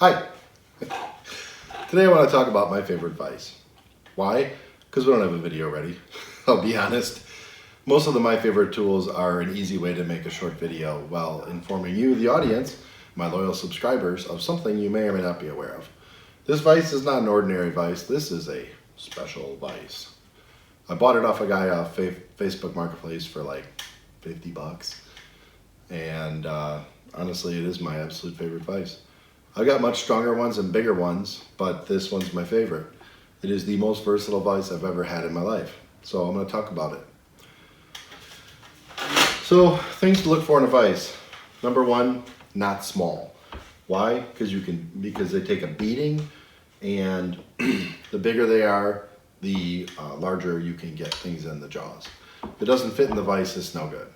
Hi. Today I want to talk about my favorite vise. Why? Because we don't have a video ready. I'll be honest. Most of my favorite tools are an easy way to make a short video while informing you, the audience, my loyal subscribers, of something you may or may not be aware of. This vise is not an ordinary vise. This is a special vise. I bought it off a guy off Facebook Marketplace for like 50 bucks. And honestly, it is my absolute favorite vise. I've got much stronger ones and bigger ones, but this one's my favorite. It is the most versatile vise I've ever had in my life. So I'm going to talk about it. So things to look for in a vise. Number one, not small. Why? Because they take a beating, and the bigger they are, the larger you can get things in the jaws. If it doesn't fit in the vise, it's no good.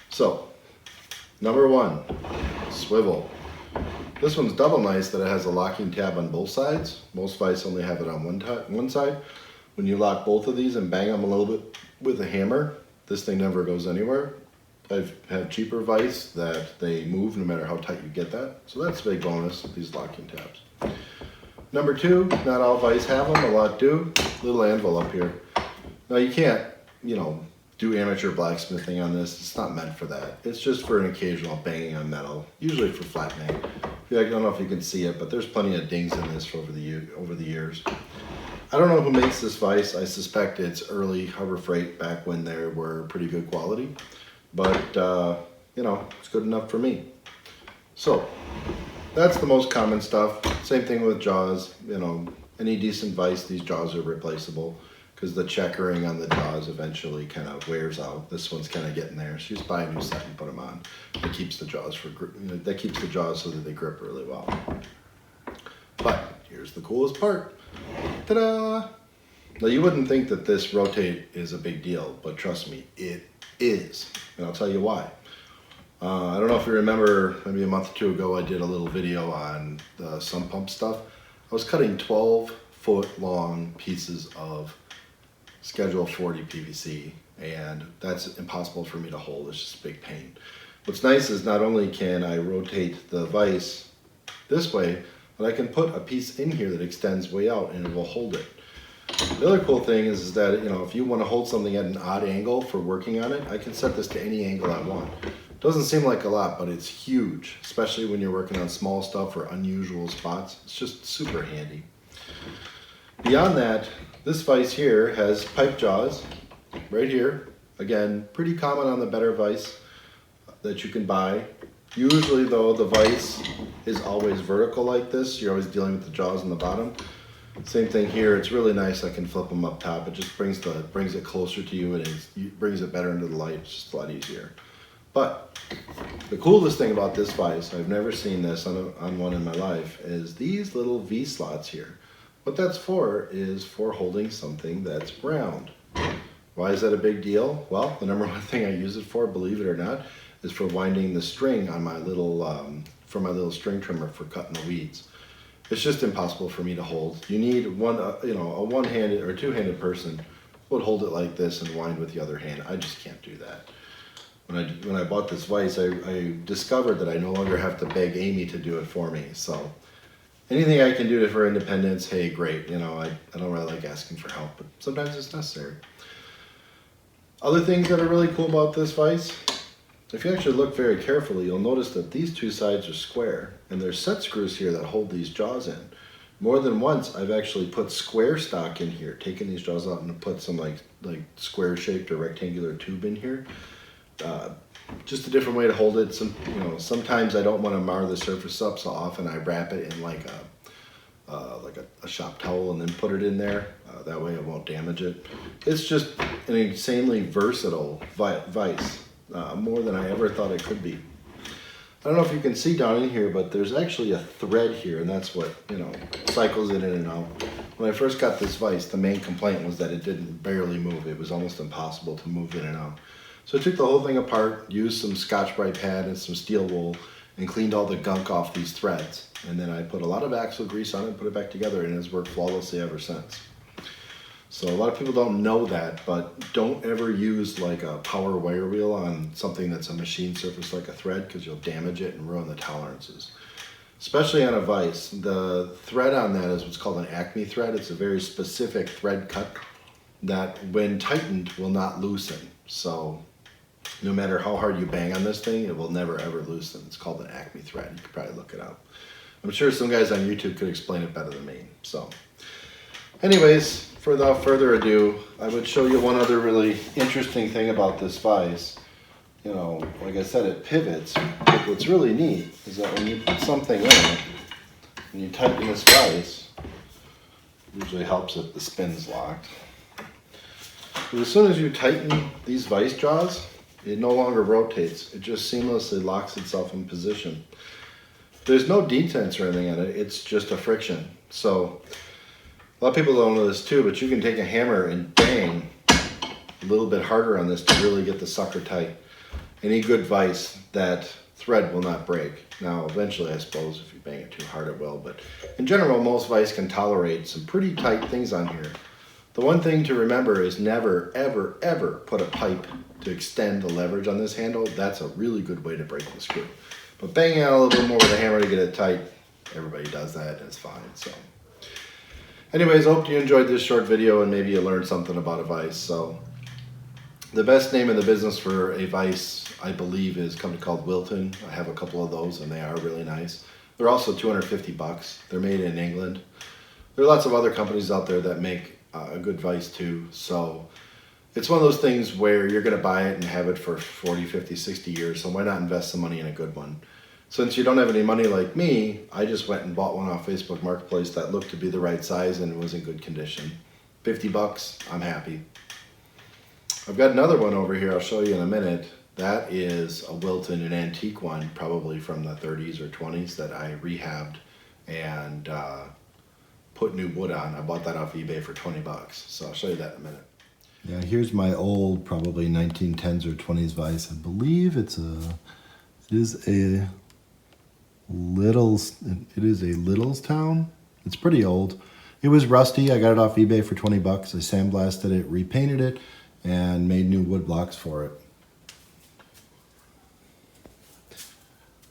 So, number one, swivel. This one's double nice that it has a locking tab on both sides. Most vices only have it on one side. When you lock both of these and bang them a little bit with a hammer, this thing never goes anywhere. I've had cheaper vise that they move no matter how tight you get that. So that's a big bonus, these locking tabs. Number two, not all vise have them, a lot do. Little anvil up here. Now you can't, do amateur blacksmithing on this. It's not meant for that. It's just for an occasional banging on metal, usually for flattening. I don't know if you can see it, but there's plenty of dings in this over the years. I don't know who makes this vise. I suspect it's early Harbor Freight, back when they were pretty good quality. But, it's good enough for me. So, that's the most common stuff. Same thing with jaws. Any decent vise, these jaws are replaceable because the checkering on the jaws eventually kind of wears out. This one's kind of getting there. So you just buy a new set and put them on. That keeps the jaws so that they grip really well. But here's the coolest part. Ta-da! Now you wouldn't think that this rotate is a big deal, but trust me, it is. And I'll tell you why. I don't know if you remember, maybe a month or two ago, I did a little video on the sump pump stuff. I was cutting 12-foot long pieces of Schedule 40 PVC, and that's impossible for me to hold. It's just a big pain. What's nice is not only can I rotate the vise this way, but I can put a piece in here that extends way out and it will hold it. The other cool thing is that, if you want to hold something at an odd angle for working on it, I can set this to any angle I want. Doesn't seem like a lot, but it's huge, especially when you're working on small stuff or unusual spots. It's just super handy. Beyond that, this vise here has pipe jaws right here. Again, pretty common on the better vise that you can buy. Usually though, the vise is always vertical like this. You're always dealing with the jaws on the bottom. Same thing here. It's really nice. I can flip them up top. It just brings it closer to you, and it brings it better into the light. It's just a lot easier. But the coolest thing about this vise, I've never seen this on one in my life, is these little V slots here. What that's for is for holding something that's round. Why is that a big deal? Well, the number one thing I use it for, believe it or not, is for winding the string on my little string trimmer for cutting the weeds. It's just impossible for me to hold. You need a one-handed or two-handed person would hold it like this and wind with the other hand. I just can't do that. When I bought this vise, I discovered that I no longer have to beg Amy to do it for me. So anything I can do for independence, hey, great. I don't really like asking for help, but sometimes it's necessary. Other things that are really cool about this vise, if you actually look very carefully, you'll notice that these two sides are square, and there's set screws here that hold these jaws in. More than once, I've actually put square stock in here, taken these jaws out and put some like square-shaped or rectangular tube in here. Just a different way to hold it. Sometimes I don't want to mar the surface up, so often I wrap it in like a shop towel and then put it in there. That way it won't damage it. It's just an insanely versatile vise. More than I ever thought it could be. I don't know if you can see down in here, but there's actually a thread here, and that's what, cycles it in and out. When I first got this vise, the main complaint was that it didn't barely move. It was almost impossible to move in and out. So I took the whole thing apart, used some Scotch-Brite pad and some steel wool, and cleaned all the gunk off these threads. And then I put a lot of axle grease on it and put it back together, and it's worked flawlessly ever since. So a lot of people don't know that, but don't ever use like a power wire wheel on something that's a machine surface like a thread, because you'll damage it and ruin the tolerances. especially on a vise. The thread on that is what's called an Acme thread. It's a very specific thread cut that when tightened will not loosen. So no matter how hard you bang on this thing, it will never ever loosen. It's called an Acme thread. You could probably look it up. I'm sure some guys on YouTube could explain it better than me. So anyways, without further ado, I would show you one other really interesting thing about this vise. You know, like I said, it pivots, but what's really neat is that when you put something in it, and you tighten this vise, it usually helps if the spin's locked. But as soon as you tighten these vise jaws, it no longer rotates. It just seamlessly locks itself in position. There's no detents or anything on it, it's just a friction. So, a lot of people don't know this too, but you can take a hammer and bang a little bit harder on this to really get the sucker tight. Any good vise, that thread will not break. Now, eventually, I suppose, if you bang it too hard, it will. But in general, most vise can tolerate some pretty tight things on here. The one thing to remember is never, ever, ever put a pipe to extend the leverage on this handle. That's a really good way to break the screw. But banging out a little bit more with a hammer to get it tight, everybody does that, and it's fine. So, anyways, I hope you enjoyed this short video and maybe you learned something about a vise. So, the best name in the business for a vise, I believe, is a company called Wilton. I have a couple of those, and they are really nice. They're also $250. They're made in England. There are lots of other companies out there that make a good vise too. So it's one of those things where you're going to buy it and have it for 40, 50, 60 years. So why not invest some money in a good one? Since you don't have any money like me, I just went and bought one off Facebook Marketplace that looked to be the right size and was in good condition. $50, I'm happy. I've got another one over here I'll show you in a minute. That is a Wilton, an antique one, probably from the 30s or 20s that I rehabbed and put new wood on. I bought that off eBay for $20. So I'll show you that in a minute. Yeah, here's my old, probably 1910s or 20s vise. I believe it is a Littlestown. It's pretty old. It was rusty. I got it off eBay for $20. I sandblasted it, repainted it, and made new wood blocks for it.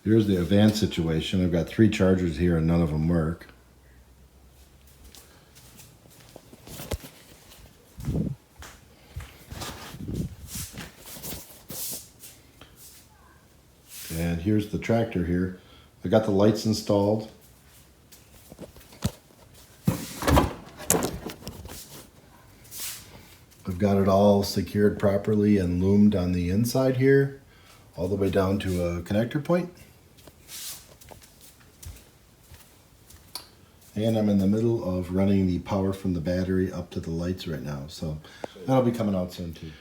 Here's the advanced situation. I've got 3 chargers here and none of them work. And here's the tractor here. I got the lights installed. I've got it all secured properly and loomed on the inside here, all the way down to a connector point. And I'm in the middle of running the power from the battery up to the lights right now. So that'll be coming out soon too.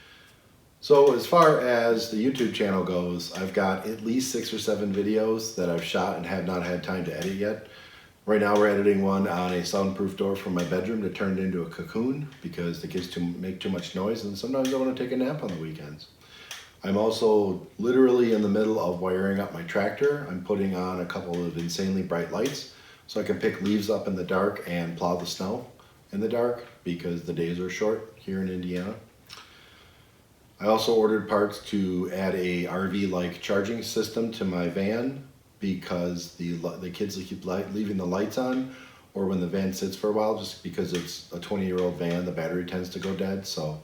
So as far as the YouTube channel goes, I've got at least 6 or 7 videos that I've shot and have not had time to edit yet. Right now we're editing one on a soundproof door from my bedroom to turn it into a cocoon because the kids make too much noise and sometimes I want to take a nap on the weekends. I'm also literally in the middle of wiring up my tractor. I'm putting on a couple of insanely bright lights so I can pick leaves up in the dark and plow the snow in the dark because the days are short here in Indiana. I also ordered parts to add a RV-like charging system to my van because the kids keep leaving the lights on, or when the van sits for a while, just because it's a 20-year-old van, the battery tends to go dead. So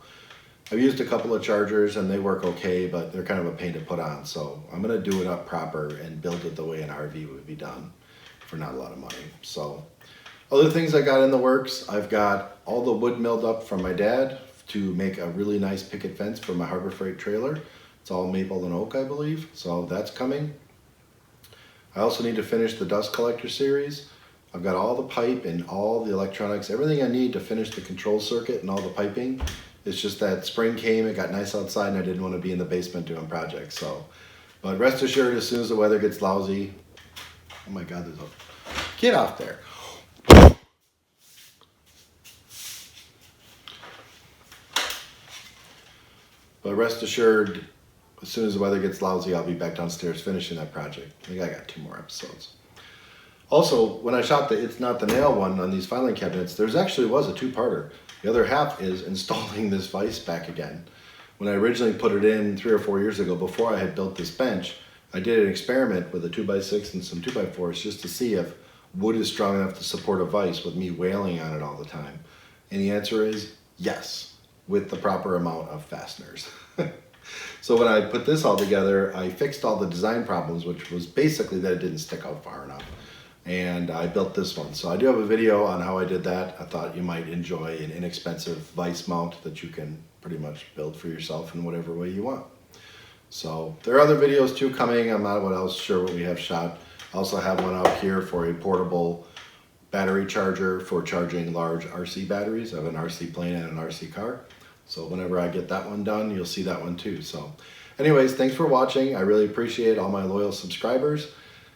I've used a couple of chargers and they work okay, but they're kind of a pain to put on. So I'm gonna do it up proper and build it the way an RV would be done for not a lot of money. So other things I got in the works, I've got all the wood milled up from my dad to make a really nice picket fence for my Harbor Freight trailer. It's all maple and oak, I believe, so that's coming. I also need to finish the dust collector series. I've got all the pipe and all the electronics, everything I need to finish the control circuit and all the piping. It's just that spring came, it got nice outside, and I didn't want to be in the basement doing projects. So, but rest assured, as soon as the weather gets lousy, oh my God, there's a, get off there. But rest assured, as soon as the weather gets lousy, I'll be back downstairs finishing that project. I think I got 2 more episodes. Also, when I shot the It's Not the Nail one on these filing cabinets, there's actually was a 2-parter. The other half is installing this vise back again. When I originally put it in 3 or 4 years ago, before I had built this bench, I did an experiment with a 2x6 and some 2x4s just to see if wood is strong enough to support a vise with me wailing on it all the time. And the answer is yes, with the proper amount of fasteners. So when I put this all together, I fixed all the design problems, which was basically that it didn't stick out far enough. And I built this one. So I do have a video on how I did that. I thought you might enjoy an inexpensive vise mount that you can pretty much build for yourself in whatever way you want. So there are other videos too coming. I'm not sure what we have shot. I also have one out here for a portable battery charger for charging large RC batteries. I have an RC plane and an RC car. So whenever I get that one done, you'll see that one too. So anyways, thanks for watching. I really appreciate all my loyal subscribers.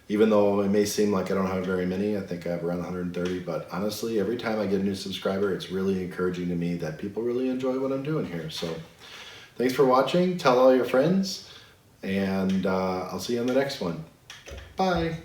Even though it may seem like I don't have very many, I think I have around 130, but honestly, every time I get a new subscriber, it's really encouraging to me that people really enjoy what I'm doing here. So thanks for watching. Tell all your friends, and I'll see you on the next one. Bye.